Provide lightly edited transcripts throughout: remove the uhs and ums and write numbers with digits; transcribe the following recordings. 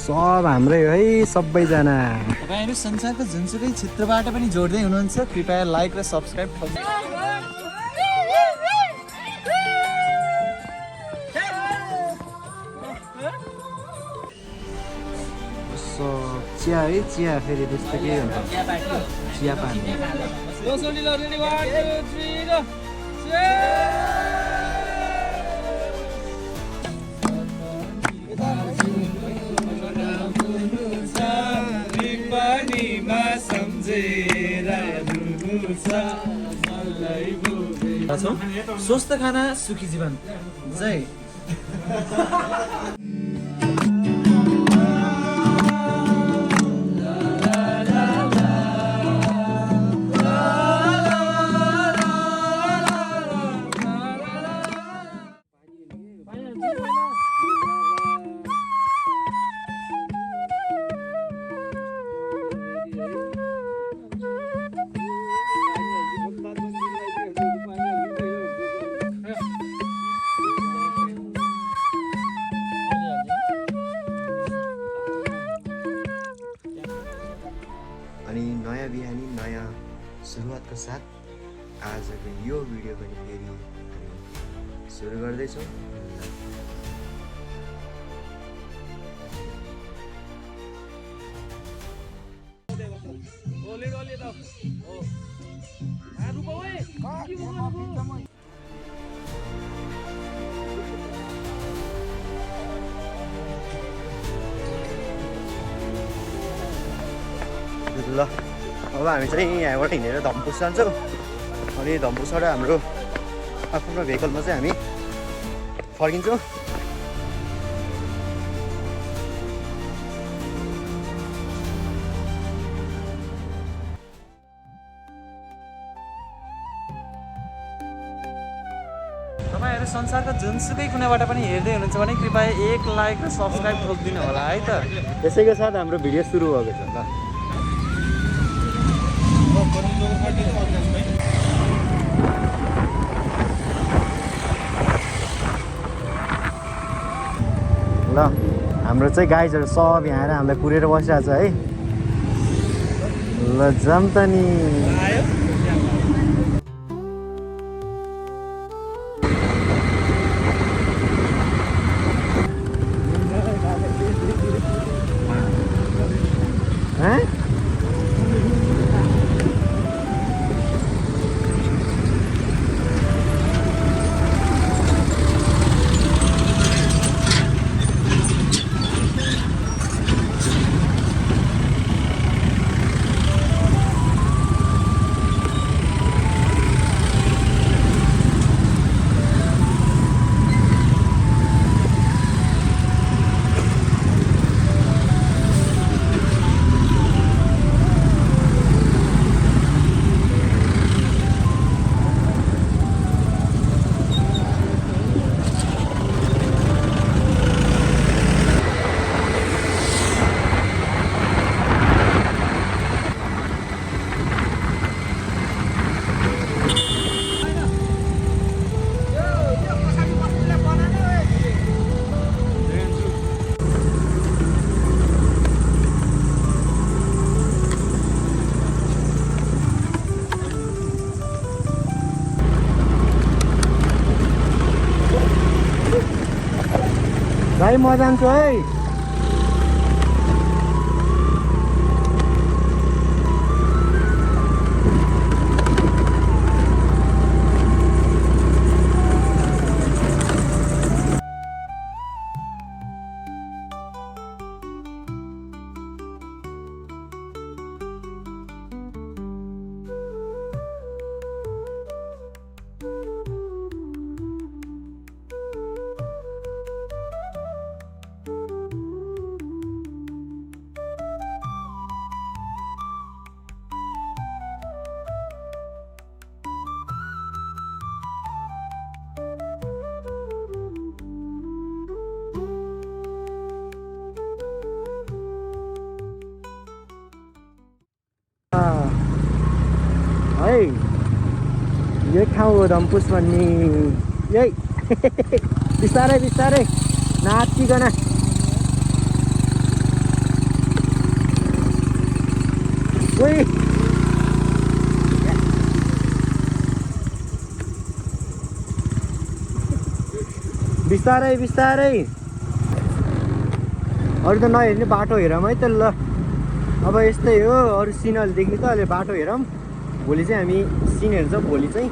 सब हाम्रै हो है सबैजना। तपाईहरु संसारको जुनसुकै क्षेत्रबाट पनि जोड्दै हुनुहुन्छ, कृपया लाइक र सब्स्क्राइब चिया है, चिया फेरि त्यस्तो के हुन्छ, चिया पानी। स्वस्थ खाना सुखी जीवन जय। अनि नयाँ बिहानी नयाँ सुरुवातको साथ आजको यो भिडियो पनि फेरि हामी सुरु गर्दैछौँ। ल अब हामी चाहिँ यहाँबाट हिँडेर धम्पुस जान्छौँ। अनि धम्पुसबाट हाम्रो आफ्नो भेहिकलमा चाहिँ हामी फर्किन्छौँ। तपाईहरु संसारको जुनसुकै कुनाबाट पनि हेर्दै हुनुहुन्छ भने कृपया एक लाइक र सब्स्क्राइब ठोकिदिनु होला है त। त्यसैको साथ हाम्रो भिडियो सुरु भएको छ ल। ल हाम्रो चाहिँ गाइजहरू सब यहाँ आएर हामीलाई कुरेर बसिरहेको छ है। ल जाम त नि। भाइ म जान्छु है। है यो ठाउँ हो धम्पुस भन्ने। यही बिस्तारै बिस्तारै नाचिकन ओइ बिस्तारै बिस्तारै अरू त नहेर्ने बाटो हेरौँ है त ल अब यस्तै हो अरू सिनहरू देख्ने त अहिले बाटो हेरौँ भोलि चाहिँ हामी सिन हेर्छौँ भोलि चाहिँ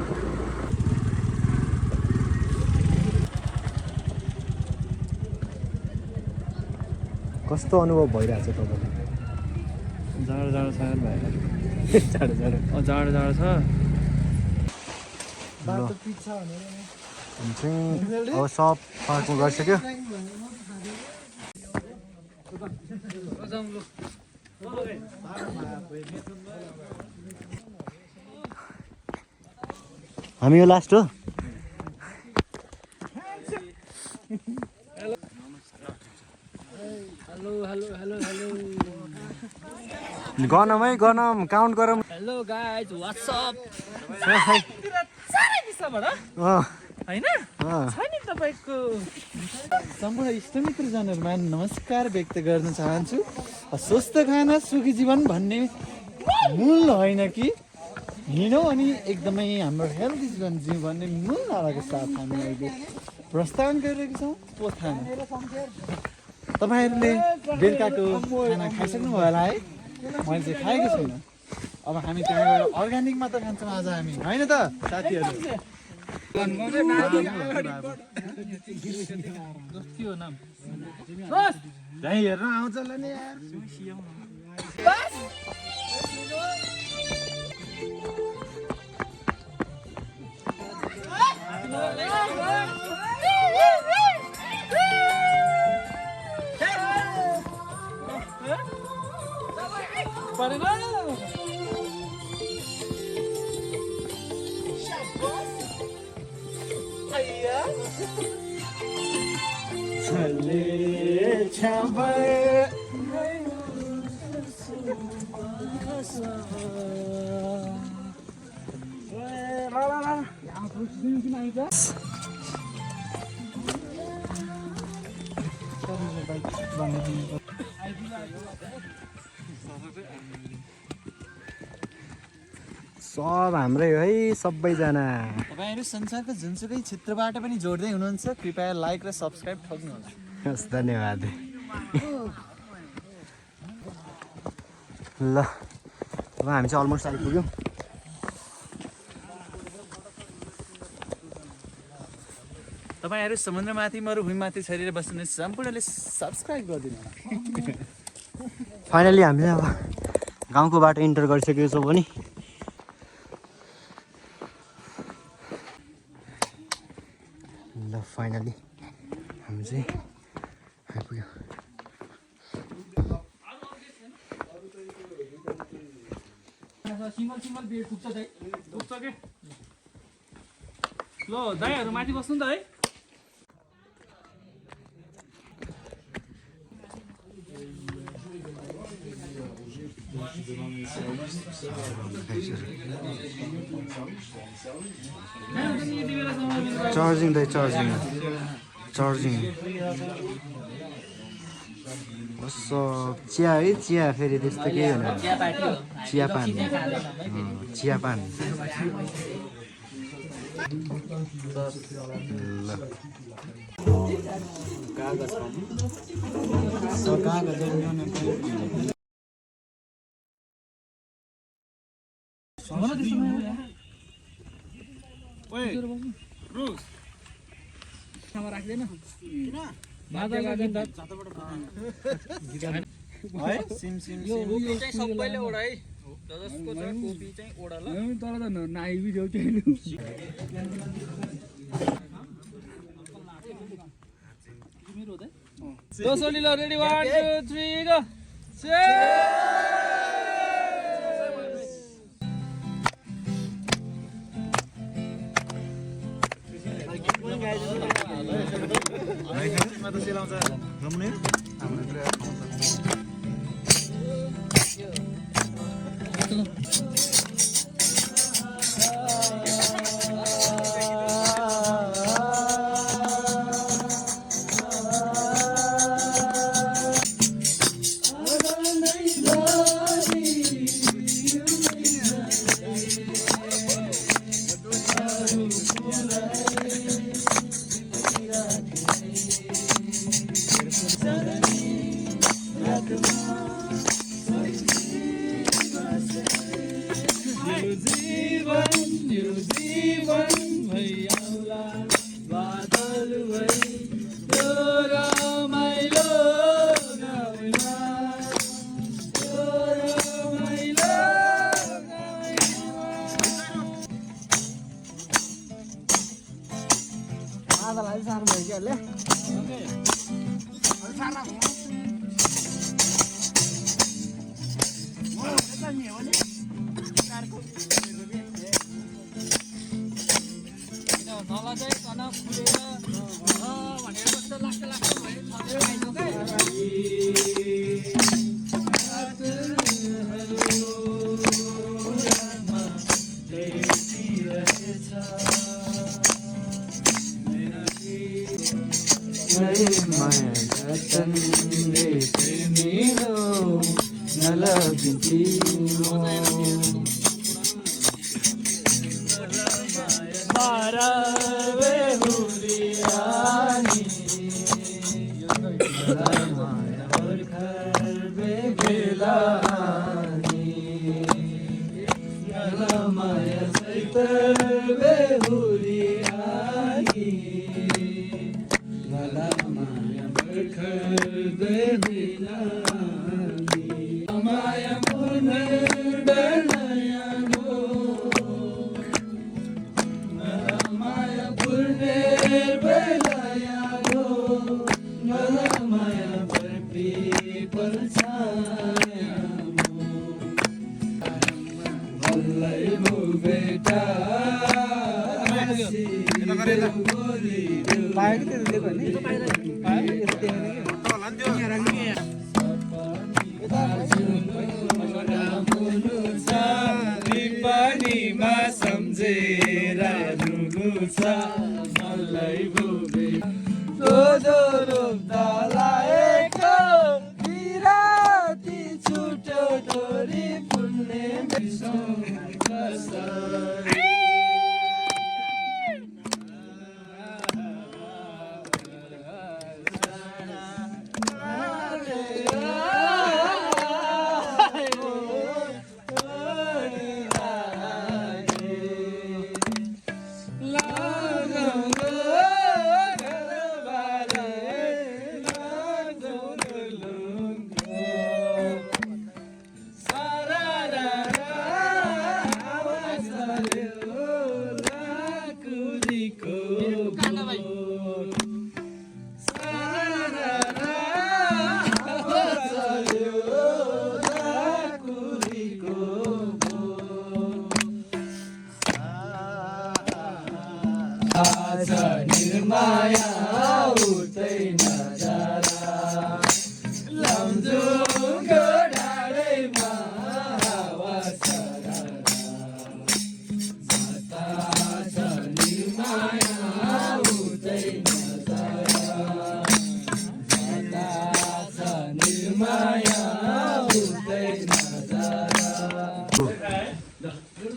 कस्तो अनुभव भइरहेछ तपाईँलाई जाडो जाडो छ भाइ जाडो जाडो जाडो जाडो छ हामी चाहिँ अब सब पार्कमा गइसक्यो हामी यो लास्ट हो गनम है गनम काउन्ट गरौँ हेलो गाइज व्हाट्सअप होइन छैन तपाईँको सम्पूर्ण इष्टमित्रजनहरूमा नमस्कार व्यक्त गर्न चाहन्छु स्वस्थ खाना सुखी जीवन भन्ने मूल होइन कि हिँडौँ अनि एकदमै हाम्रो हेल्दी जीवन जिउँ भन्ने मूल नाराको साथ हामी अहिले प्रस्थान गरिरहेको छौँ पोथामा तपाईँहरूले बेलुकाको खाना खाइसक्नु भयो होला है मैले चाहिँ खाएको छैन अब हामी त्यहाँ गएर अर्ग्यानिक मात्र खान्छौँ आज हामी होइन त साथीहरू त्यहीँ हेर्न आउँछ होला नि यार सब हाम्रै हो है सबैजना तपाईँहरू संसारको जुनसुकै क्षेत्रबाट पनि जोड्दै हुनुहुन्छ कृपया लाइक र सब्सक्राइब ठग्नुहोला हस् धन्यवाद ल अब हामी चाहिँ अलमोस्ट आइपुग्यौँ तपाईँहरू समुद्रमाथि मरुभूमिमाथि छरेर बस्ने सम्पूर्णले सब्सक्राइब गरिदिनु फाइनली हामीले अब गाउँको बाटो इन्टर गरिसकेको छौँ भने ल फाइनली हामी चाहिँ आइपुग्यो सिङ्गल बेड पुग्छ दाइ पुग्छ के ल दाइहरू माथि बस्नु नि त है चार्जिङ दाइ चार्जिङ चार्जिङ चिया है चिया फेरि त्यस्तो केही होइन चियापान चियापान सबैले ओडा है जसको छ कोपी चाहिँ ओडा ल तर त नाइ भिडियो चाहिँ दोसोली ल रेडी 1 2 3 गो यो जीवन भइआउला बादल भई यो रमाइलो गाउँमा यो रमाइलो आधालाई सानो भयो कि अहिले नला चाहिँ तन खुलेर भनेर कस्तो लाग्छ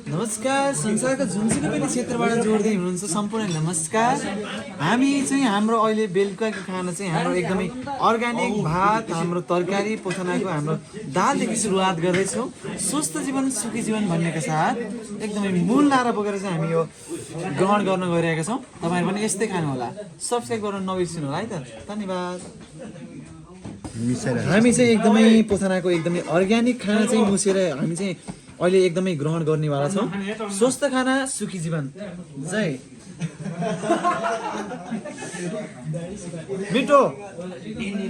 नमस्कार संसारको जुनसुकै पनि क्षेत्रबाट जोड्दै हुनुहुन्छ सम्पूर्ण नमस्कार। हामी चाहिँ हाम्रो अहिले बेलुकाको खाना चाहिँ हाम्रो एकदमै अर्ग्यानिक भात, हाम्रो तरकारी पोथनाको हाम्रो दालदेखि सुरुवात गर्दैछौँ। स्वस्थ जीवन सुखी जीवन भन्नेका साथ एकदमै मूल नारा बोकेर चाहिँ हामी यो ग्रहण गर्न गइरहेका छौँ। तपाईँहरू पनि यस्तै खानु होला, सब्सक्राइब गर्न नबिर्सिनु होला है त। धन्यवाद। हामी चाहिँ एकदमै पोथनाको एकदमै अर्ग्यानिक खाना चाहिँ मुसेर हामी चाहिँ अहिले एकदमै ग्रहण गर्नेवाला छौँ। स्वस्थ खाना सुखी जीवन। जय मिठो,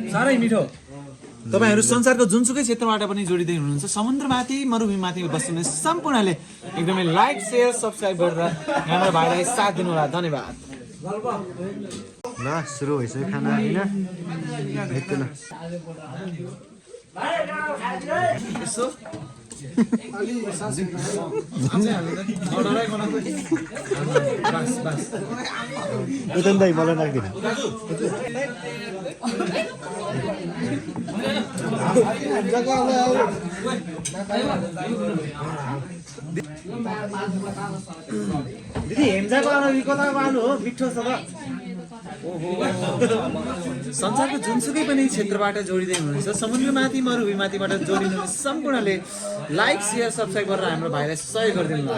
साह्रै मिठो। तपाईँहरू संसारको जुनसुकै क्षेत्रबाट पनि जोडिँदै हुनुहुन्छ, समुद्रमाथि मरुभूमिमाथि बस्नुहुने सम्पूर्णले एकदमै लाइक सेयर सब्सक्राइब गरेर हाम्रो भाइलाई साथ दिनु होला। धन्यवाद। ल सुरु भइसक्यो खाना होइन यसो दाइ मलाई लाग्दैन। दिदी हेम्जाको आलु कताको आलु हो? मिठो छ त। संसारको जुनसुकै पनि क्षेत्रबाट जोडिँदै हुनुहुन्छ समुद्रमाथि मरुभूमिमाथिबाट जोडिनु सम्पूर्णले लाइक शेयर सब्सक्राइब गरेर हाम्रो भाइलाई सहयोग गरिदिनु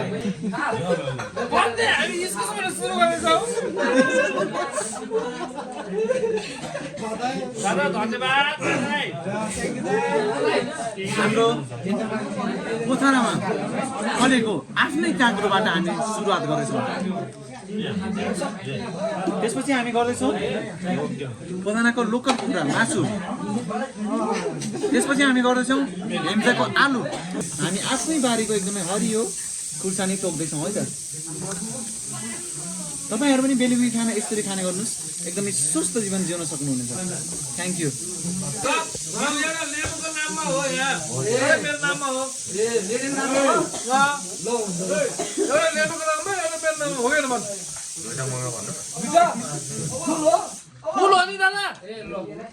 हाम्रो पोथानामा फलेको आफ्नै काँक्रोबाट हामी सुरुवात गर्दैछौँ त्यसपछि हामी गर्दैछौँ पोथानाको लोकल कुखुरा मासु त्यसपछि हामी गर्दैछौँ हेम्चाको आलु हामी आफ्नै बारीको एकदमै हरियो खुर्सानी टोक्दैछौँ है त तपाईहरु पनि बेलुकी खाना यसरी खाने गर्नुस् एकदमै स्वस्थ जीवन जिउन सक्नुहुनेछ थ्यांक यू फुल हो नि दादा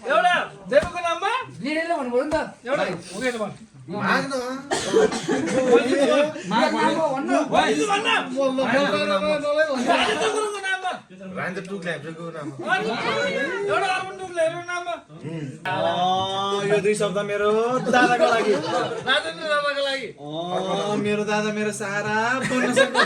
एउटा देवको नाममा लिडेरले भन्नु नि त एउटा ओके भन् माग्नु माग्नु भन्नु भइसु भन्न राजा टुक्ले हेप्रेको नाममा एउटा अर्बन टुक्ले हेप्रेको नाममा यो दुई शब्द मेरो दादाको लागि राजेन्द्र दादाको लागि मेरो दादा मेरो सहारा बन्न सक्छ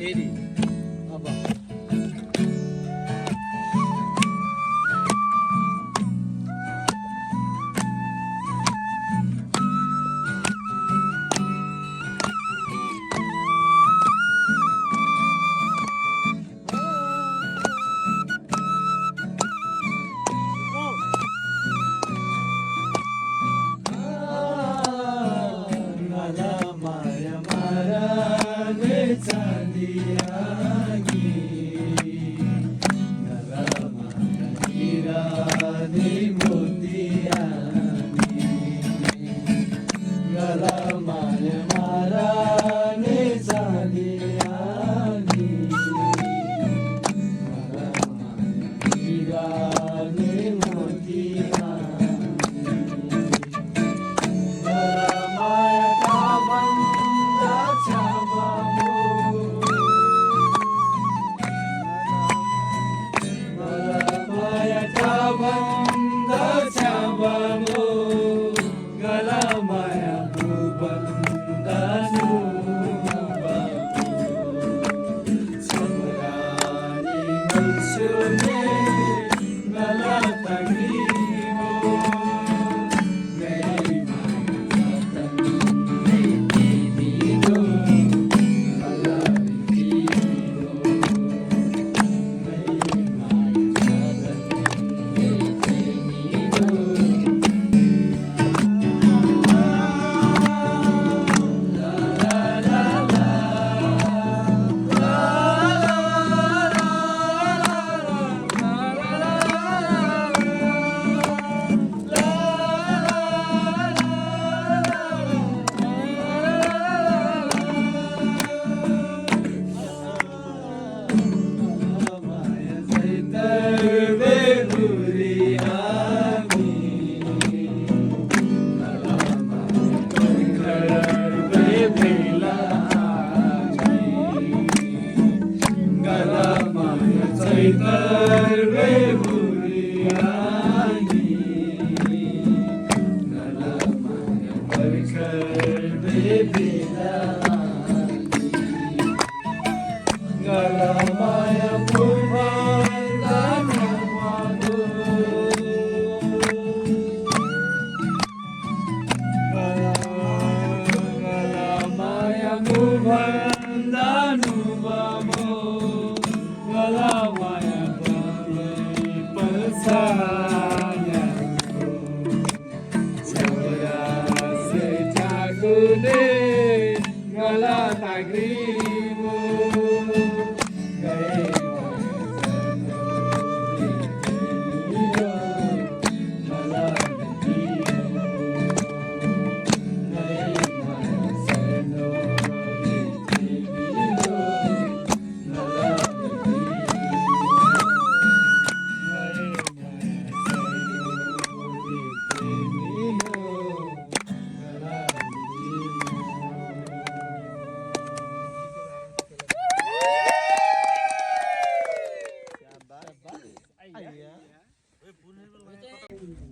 फेरि अब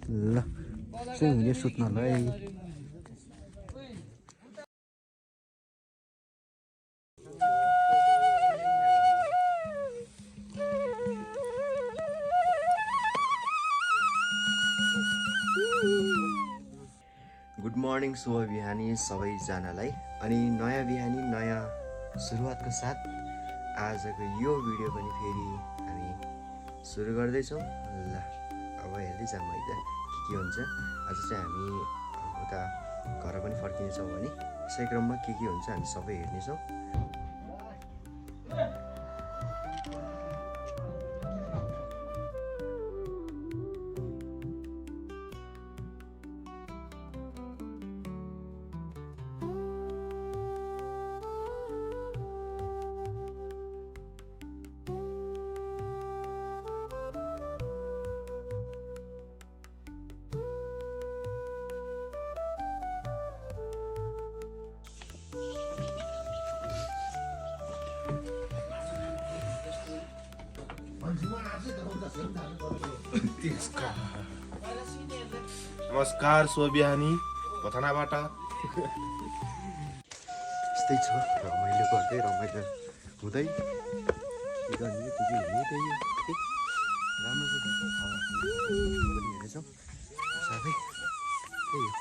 ल चाहिँ हुने सुत्नलाई गुड मर्निङ शुभ बिहानी सबैजनालाई। अनि नयाँ बिहानी नयाँ सुरुवातको साथ आजको यो भिडियो पनि फेरि हामी सुरु गर्दैछौँ। ल अब हेर्दै जाऊँ है त के हुन्छ। आज चाहिँ हामी उता घर पनि फर्किनेछौँ भने यसै क्रममा के हुन्छ हामी सबै हेर्नेछौँ। नमस्कार स्वबिहानी पथनाबाट। यस्तै छ रमाइलो गर्दै रमाइलो हुँदै के गर्ने के हुने त्यही राम्रो हेर्नेछौँ साथै त्यही हो।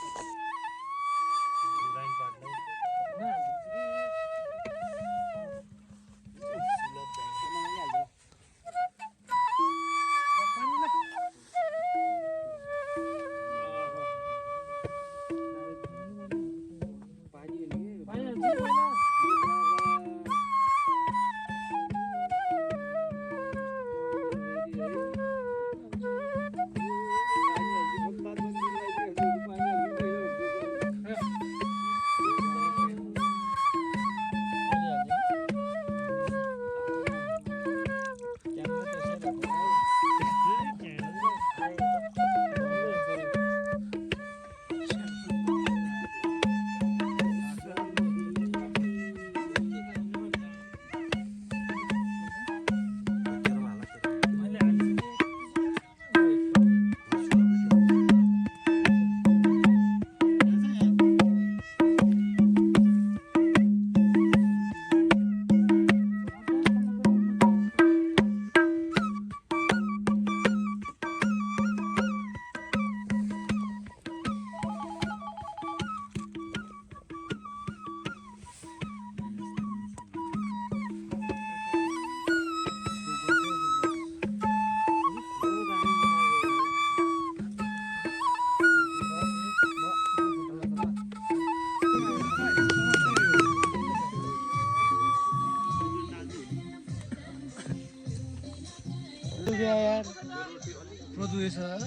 यार producer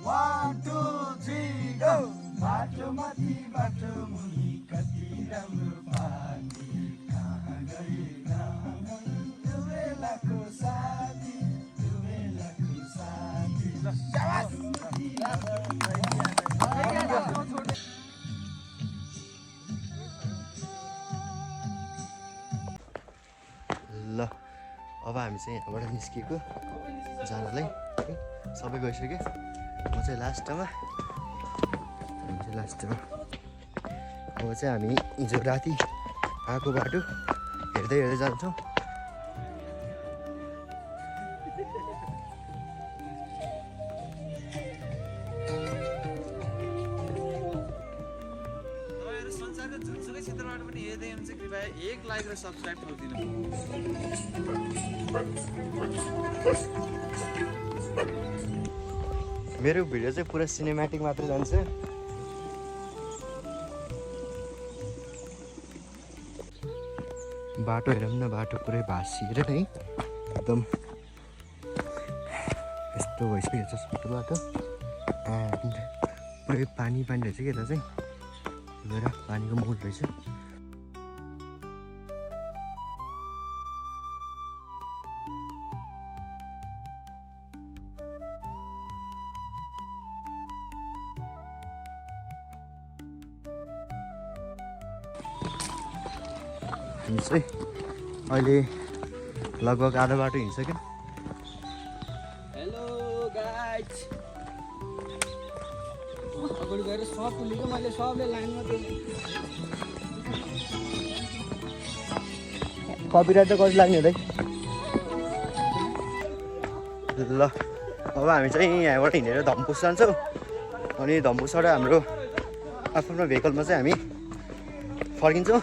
One, two, three, go! बाटो माथि बाटो मुनि कति राम्रो पानी अब हामी चाहिँ यहाँबाट निस्किएको जानलाई है सबै गइसक्यो म चाहिँ लास्टमा अब चाहिँ हामी हिजो राति आएको बाटो हेर्दै हेर्दै जान्छौँ संसारको जुनसुकै क्षेत्रबाट पनि हेर्दै हुनुहुन्छ कृपया एक लाइक र सब्सक्राइब गरिदिनु मेरो भिडियो चाहिँ पुरा सिनेमेटिक मात्रै जान्छ बाटो हेरौँ न बाटो पुरै भाँसिएर है एकदम यस्तो भइसकेको छ सबै बाटो एन्ड पुरै पानी रहेछ कि यता चाहिँ गएर पानीको मुड रहेछ हामी चाहिँ अहिले लगभग आधा बाटो हिँडिसक्यौँ हेलो गाइज अगाडि गएर सब पुगेको मैले सबले लाइनमा कपिराइट त कति लाग्ने हुँदै ल अब हामी चाहिँ यहाँबाट हिँडेर धम्पुस जान्छौँ अनि धम्पुसबाट हाम्रो आफ्नो भेहिकलमा चाहिँ हामी फर्किन्छौँ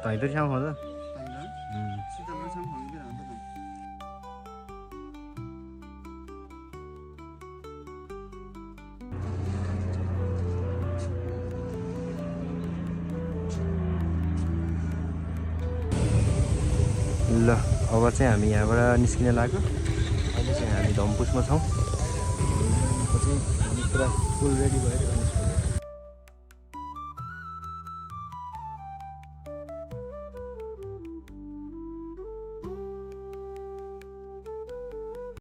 तैँ त छ्याउ खाउँछ ल अब चाहिँ हामी यहाँबाट निस्किन लाग्यो अहिले चाहिँ हामी धम्पुसमा छौँ चाहिँ हामी पुरा फुल रेडी भएर